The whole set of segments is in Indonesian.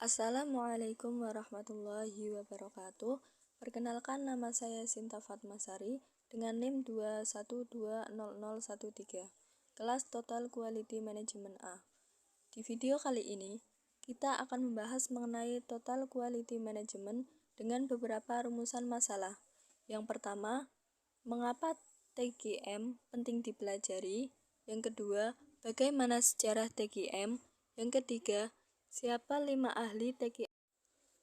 Assalamualaikum warahmatullahi wabarakatuh. Perkenalkan, nama saya Sinta Fatmasari dengan NIM 2120013, kelas Total Quality Management A. Di video kali ini, kita akan membahas mengenai Total Quality Management dengan beberapa rumusan masalah. Yang pertama, mengapa TQM penting dipelajari? Yang kedua, bagaimana sejarah TQM? Yang ketiga, siapa 5 ahli TQM?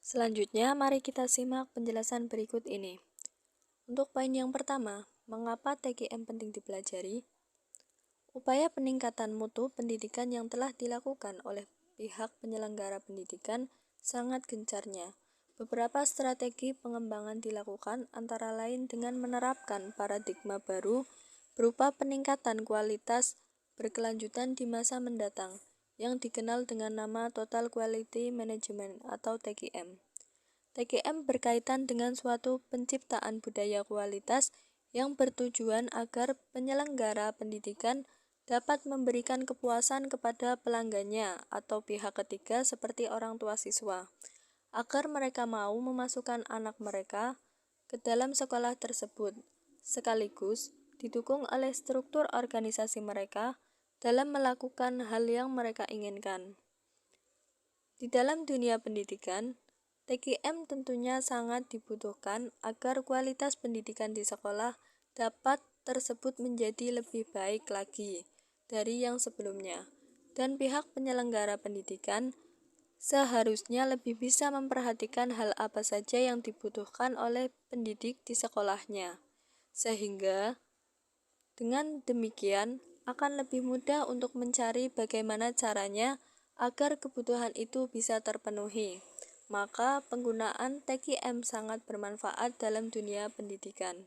Selanjutnya, mari kita simak penjelasan berikut ini. Untuk poin yang pertama, mengapa TQM penting dipelajari? Upaya peningkatan mutu pendidikan yang telah dilakukan oleh pihak penyelenggara pendidikan sangat gencarnya. Beberapa strategi pengembangan dilakukan antara lain dengan menerapkan paradigma baru berupa peningkatan kualitas berkelanjutan di masa mendatang yang dikenal dengan nama Total Quality Management atau TQM. TQM berkaitan dengan suatu penciptaan budaya kualitas yang bertujuan agar penyelenggara pendidikan dapat memberikan kepuasan kepada pelanggannya atau pihak ketiga seperti orang tua siswa, agar mereka mau memasukkan anak mereka ke dalam sekolah tersebut, sekaligus didukung oleh struktur organisasi mereka dalam melakukan hal yang mereka inginkan. Di dalam dunia pendidikan, TQM tentunya sangat dibutuhkan agar kualitas pendidikan di sekolah dapat tersebut menjadi lebih baik lagi dari yang sebelumnya, dan pihak penyelenggara pendidikan seharusnya lebih bisa memperhatikan hal apa saja yang dibutuhkan oleh pendidik di sekolahnya, sehingga dengan demikian akan lebih mudah untuk mencari bagaimana caranya agar kebutuhan itu bisa terpenuhi. Maka penggunaan TQM sangat bermanfaat dalam dunia pendidikan.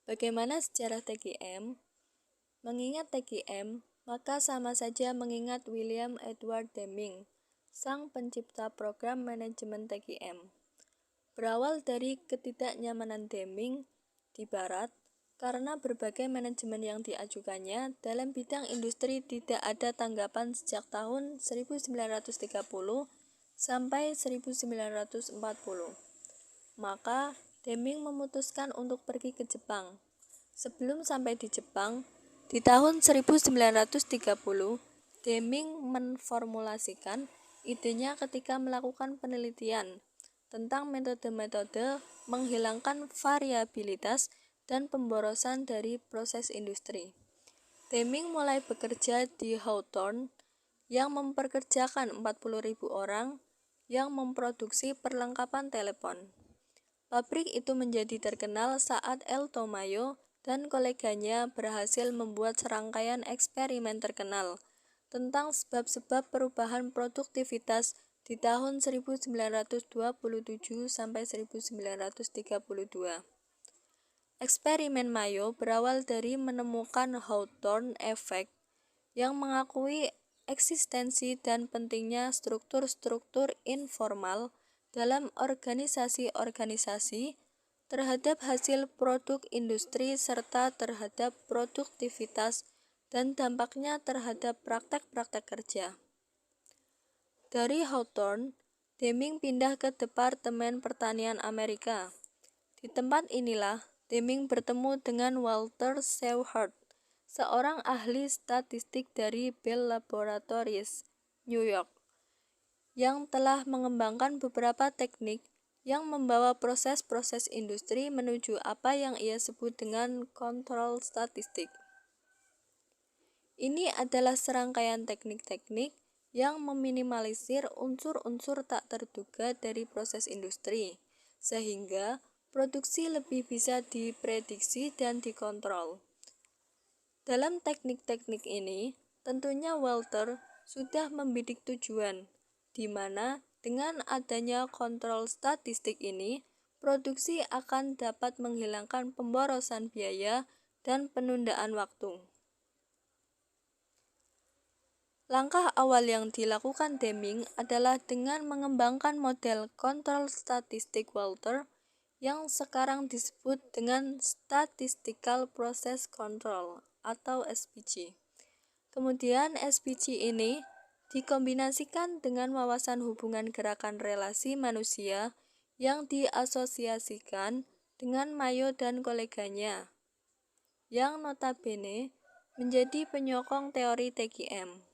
Bagaimana sejarah TQM? Mengingat TQM, maka sama saja mengingat William Edward Deming, sang pencipta program manajemen TQM. Berawal dari ketidaknyamanan Deming di Barat, karena berbagai manajemen yang diajukannya dalam bidang industri tidak ada tanggapan sejak tahun 1930 sampai 1940. Maka Deming memutuskan untuk pergi ke Jepang. Sebelum sampai di Jepang, di tahun 1930, Deming menformulasikan idenya ketika melakukan penelitian tentang metode-metode menghilangkan variabilitas dan pemborosan dari proses industri. Deming mulai bekerja di Hawthorne yang memperkerjakan 40.000 orang yang memproduksi perlengkapan telepon. Pabrik itu menjadi terkenal saat El Tomayo dan koleganya berhasil membuat serangkaian eksperimen terkenal tentang sebab-sebab perubahan produktivitas di tahun 1927 sampai 1932. Eksperimen Mayo berawal dari menemukan Hawthorne Effect yang mengakui eksistensi dan pentingnya struktur-struktur informal dalam organisasi-organisasi terhadap hasil produk industri serta terhadap produktivitas dan dampaknya terhadap praktek-praktek kerja. Dari Hawthorne, Deming pindah ke Departemen Pertanian Amerika. Di tempat inilah Deming bertemu dengan Walter Seward, seorang ahli statistik dari Bell Laboratories, New York, yang telah mengembangkan beberapa teknik yang membawa proses-proses industri menuju apa yang ia sebut dengan kontrol statistik. Ini adalah serangkaian teknik-teknik yang meminimalisir unsur-unsur tak terduga dari proses industri, sehingga produksi lebih bisa diprediksi dan dikontrol. Dalam teknik-teknik ini, tentunya Walter sudah membidik tujuan, di mana dengan adanya kontrol statistik ini, produksi akan dapat menghilangkan pemborosan biaya dan penundaan waktu. Langkah awal yang dilakukan Deming adalah dengan mengembangkan model kontrol statistik Walter yang sekarang disebut dengan Statistical Process Control atau SPC. Kemudian SPC ini dikombinasikan dengan wawasan hubungan gerakan relasi manusia yang diasosiasikan dengan Mayo dan koleganya, yang notabene menjadi penyokong teori TQM.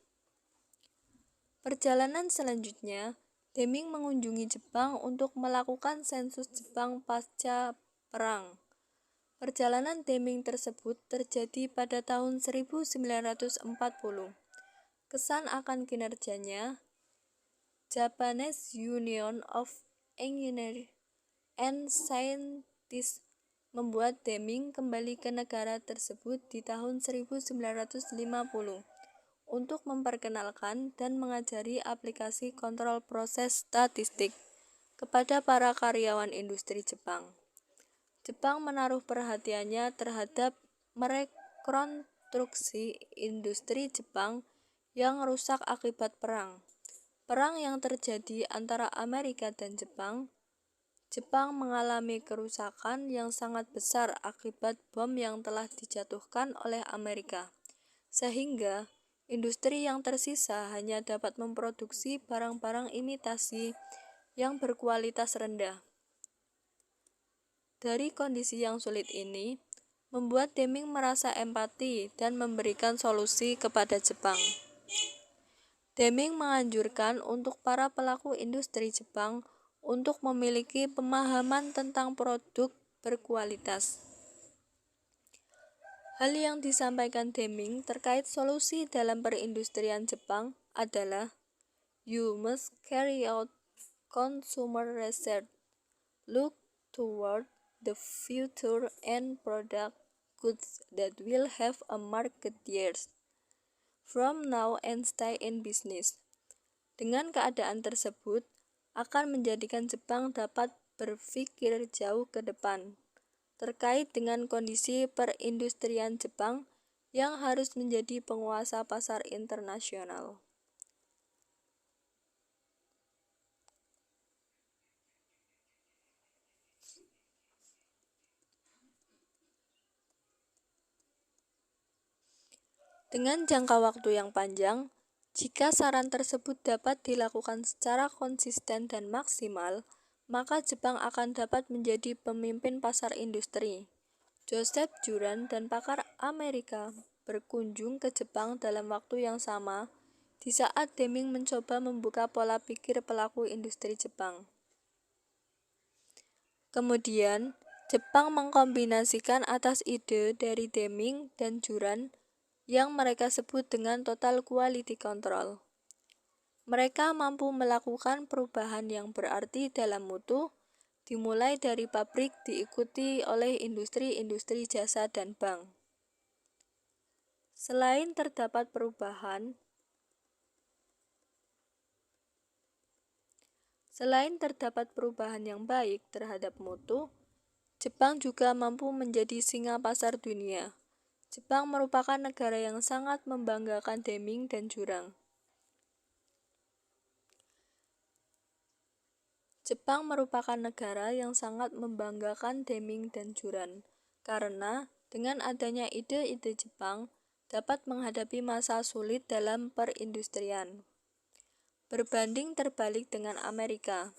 Perjalanan selanjutnya, Deming mengunjungi Jepang untuk melakukan sensus Jepang pasca perang. Perjalanan Deming tersebut terjadi pada tahun 1940. Kesan akan kinerjanya, Japanese Union of Engineers and Scientists membuat Deming kembali ke negara tersebut di tahun 1950 untuk memperkenalkan dan mengajari aplikasi kontrol proses statistik kepada para karyawan industri Jepang. Jepang menaruh perhatiannya terhadap merekonstruksi industri Jepang yang rusak akibat perang. Perang yang terjadi antara Amerika dan Jepang mengalami kerusakan yang sangat besar akibat bom yang telah dijatuhkan oleh Amerika, sehingga industri yang tersisa hanya dapat memproduksi barang-barang imitasi yang berkualitas rendah. Dari kondisi yang sulit ini, membuat Deming merasa empati dan memberikan solusi kepada Jepang. Deming menganjurkan untuk para pelaku industri Jepang untuk memiliki pemahaman tentang produk berkualitas. Hal yang disampaikan Deming terkait solusi dalam perindustrian Jepang adalah you must carry out consumer research, look toward the future and product goods that will have a market years from now and stay in business. Dengan keadaan tersebut akan menjadikan Jepang dapat berpikir jauh ke depan terkait dengan kondisi perindustrian Jepang yang harus menjadi penguasa pasar internasional. Dengan jangka waktu yang panjang, jika saran tersebut dapat dilakukan secara konsisten dan maksimal, maka Jepang akan dapat menjadi pemimpin pasar industri. Joseph Juran dan pakar Amerika berkunjung ke Jepang dalam waktu yang sama di saat Deming mencoba membuka pola pikir pelaku industri Jepang. Kemudian, Jepang mengkombinasikan atas ide dari Deming dan Juran yang mereka sebut dengan total quality control. Mereka mampu melakukan perubahan yang berarti dalam mutu, dimulai dari pabrik diikuti oleh industri-industri jasa dan bank. Selain terdapat perubahan yang baik terhadap mutu, Jepang juga mampu menjadi singa pasar dunia. Jepang merupakan negara yang sangat membanggakan Deming dan Juran. Karena dengan adanya ide-ide Jepang dapat menghadapi masa sulit dalam perindustrian. Berbanding terbalik dengan Amerika,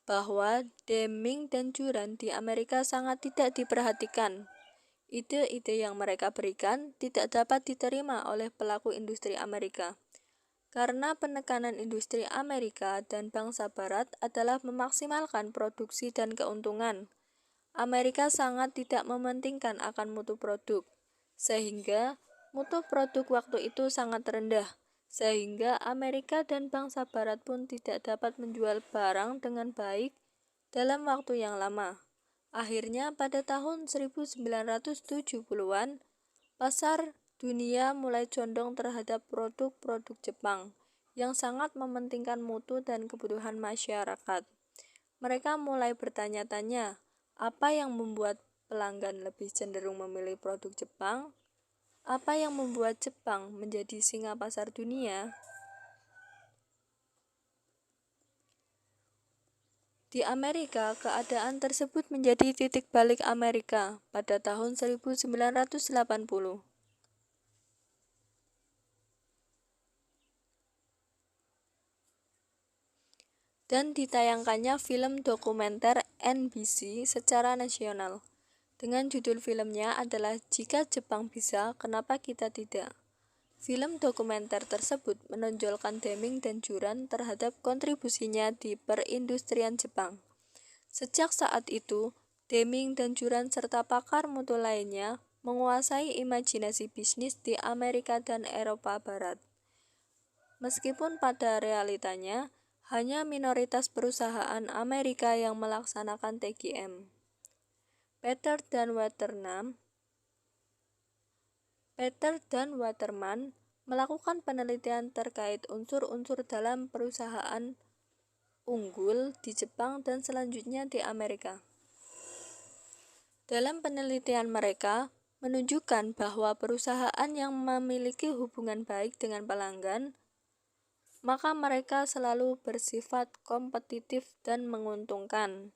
bahwa Deming dan Juran di Amerika sangat tidak diperhatikan. Ide-ide yang mereka berikan tidak dapat diterima oleh pelaku industri Amerika, karena penekanan industri Amerika dan bangsa Barat adalah memaksimalkan produksi dan keuntungan. Amerika sangat tidak mementingkan akan mutu produk, sehingga mutu produk waktu itu sangat rendah, sehingga Amerika dan bangsa Barat pun tidak dapat menjual barang dengan baik dalam waktu yang lama. Akhirnya pada tahun 1970-an, pasar dunia mulai condong terhadap produk-produk Jepang yang sangat mementingkan mutu dan kebutuhan masyarakat. Mereka mulai bertanya-tanya, apa yang membuat pelanggan lebih cenderung memilih produk Jepang? Apa yang membuat Jepang menjadi singa pasar dunia? Di Amerika, keadaan tersebut menjadi titik balik Amerika pada tahun 1980. dan ditayangkannya film dokumenter NBC secara nasional. Dengan judul filmnya adalah Jika Jepang Bisa, Kenapa Kita Tidak? Film dokumenter tersebut menonjolkan Deming dan Juran terhadap kontribusinya di perindustrian Jepang. Sejak saat itu, Deming dan Juran serta pakar mutu lainnya menguasai imajinasi bisnis di Amerika dan Eropa Barat. Meskipun pada realitanya, hanya minoritas perusahaan Amerika yang melaksanakan TGM. Peter dan Waterman melakukan penelitian terkait unsur-unsur dalam perusahaan unggul di Jepang dan selanjutnya di Amerika. Dalam penelitian mereka, menunjukkan bahwa perusahaan yang memiliki hubungan baik dengan pelanggan, maka mereka selalu bersifat kompetitif dan menguntungkan.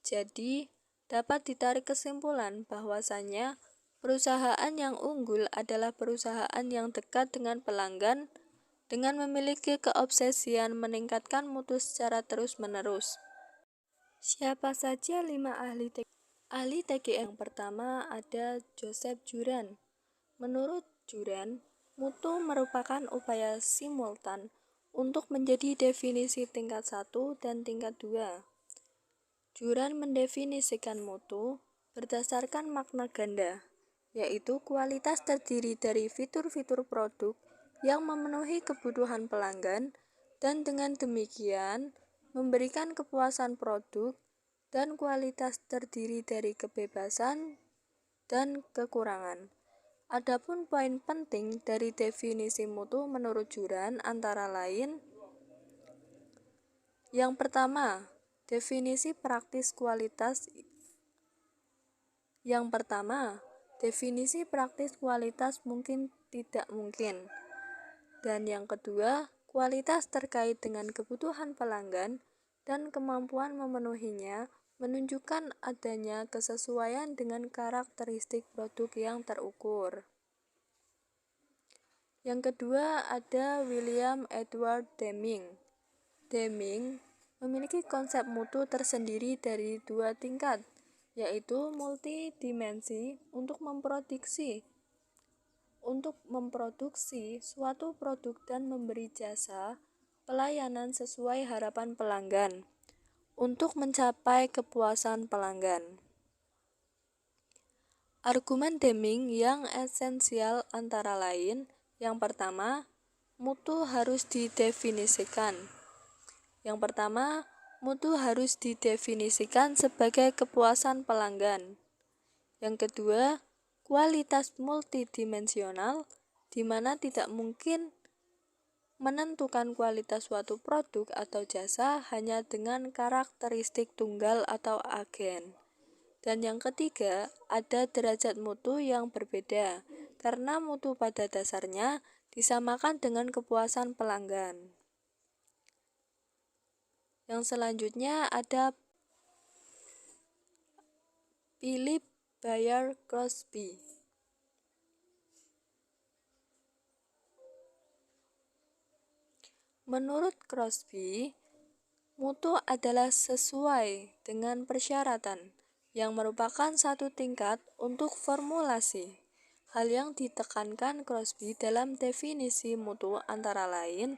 Jadi, dapat ditarik kesimpulan bahwasannya perusahaan yang unggul adalah perusahaan yang dekat dengan pelanggan dengan memiliki keobsesian meningkatkan mutu secara terus-menerus. Siapa saja 5 ahli TGM? Yang pertama ada Joseph Juran. Menurut Juran, mutu merupakan upaya simultan untuk menjadi definisi tingkat 1 dan tingkat 2. Juran mendefinisikan mutu berdasarkan makna ganda, yaitu kualitas terdiri dari fitur-fitur produk yang memenuhi kebutuhan pelanggan dan dengan demikian memberikan kepuasan produk, dan kualitas terdiri dari kebebasan dan kekurangan. Adapun poin penting dari definisi mutu menurut Juran antara lain: yang pertama, definisi praktis kualitas. Definisi praktis kualitas mungkin tidak mungkin. Dan yang kedua, kualitas terkait dengan kebutuhan pelanggan dan kemampuan memenuhinya menunjukkan adanya kesesuaian dengan karakteristik produk yang terukur. Yang kedua ada William Edward Deming. Deming memiliki konsep mutu tersendiri dari 2 tingkat, yaitu multidimensi untuk memproduksi suatu produk dan memberi jasa pelayanan sesuai harapan pelanggan untuk mencapai kepuasan pelanggan. Argumen Deming yang esensial antara lain: yang pertama, mutu harus didefinisikan. Sebagai kepuasan pelanggan. Yang kedua, kualitas multidimensional, di mana tidak mungkin menentukan kualitas suatu produk atau jasa hanya dengan karakteristik tunggal atau agen. Dan yang ketiga, ada derajat mutu yang berbeda, karena mutu pada dasarnya disamakan dengan kepuasan pelanggan. Yang selanjutnya ada Philip Bayer Crosby. Menurut Crosby, mutu adalah sesuai dengan persyaratan yang merupakan satu tingkat untuk formulasi. Hal yang ditekankan Crosby dalam definisi mutu antara lain: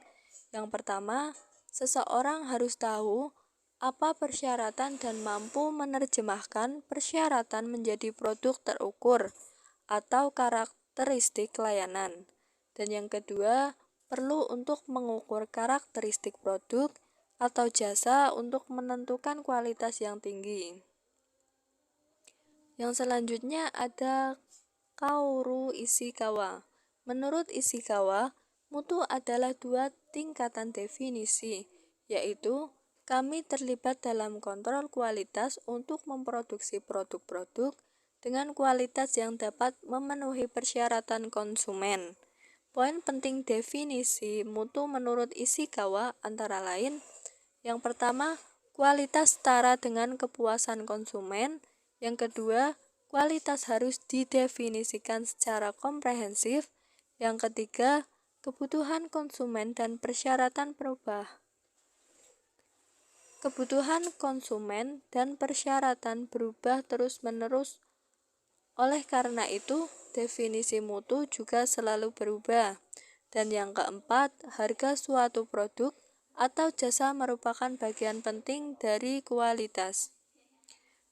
yang pertama, seseorang harus tahu apa persyaratan dan mampu menerjemahkan persyaratan menjadi produk terukur atau karakteristik layanan. Dan yang kedua, perlu untuk mengukur karakteristik produk atau jasa untuk menentukan kualitas yang tinggi. Yang selanjutnya ada Kaoru Ishikawa. Menurut Ishikawa, mutu adalah 2 tingkatan definisi, yaitu kami terlibat dalam kontrol kualitas untuk memproduksi produk-produk dengan kualitas yang dapat memenuhi persyaratan konsumen. Poin penting definisi mutu menurut Ishikawa antara lain: yang pertama, kualitas setara dengan kepuasan konsumen. Yang kedua, kualitas harus didefinisikan secara komprehensif. Yang ketiga, kebutuhan konsumen dan persyaratan perubahan. Kebutuhan konsumen dan persyaratan berubah terus-menerus. Oleh karena itu, definisi mutu juga selalu berubah. Dan yang keempat, harga suatu produk atau jasa merupakan bagian penting dari kualitas.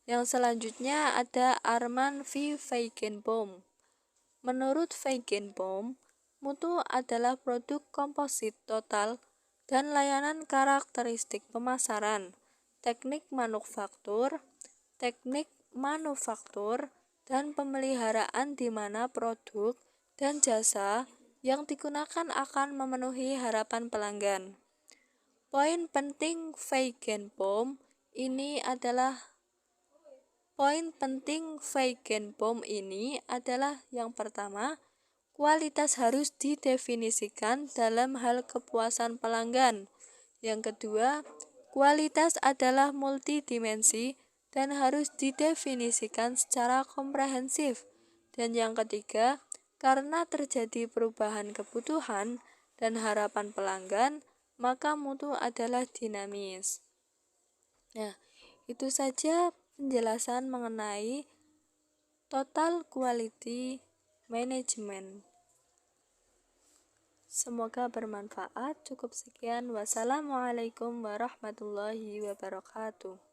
Yang selanjutnya ada Arman V. Feigenbaum. Menurut Feigenbaum, mutu adalah produk komposit total dan layanan karakteristik pemasaran, teknik manufaktur, dan pemeliharaan di mana produk dan jasa yang digunakan akan memenuhi harapan pelanggan. Poin penting Feigenbaum ini adalah yang pertama, kualitas harus didefinisikan dalam hal kepuasan pelanggan. Yang kedua, kualitas adalah multidimensi dan harus didefinisikan secara komprehensif. Dan yang ketiga, karena terjadi perubahan kebutuhan dan harapan pelanggan, maka mutu adalah dinamis. Nah, itu saja penjelasan mengenai total quality management. Semoga bermanfaat. Cukup sekian. Wassalamualaikum warahmatullahi wabarakatuh.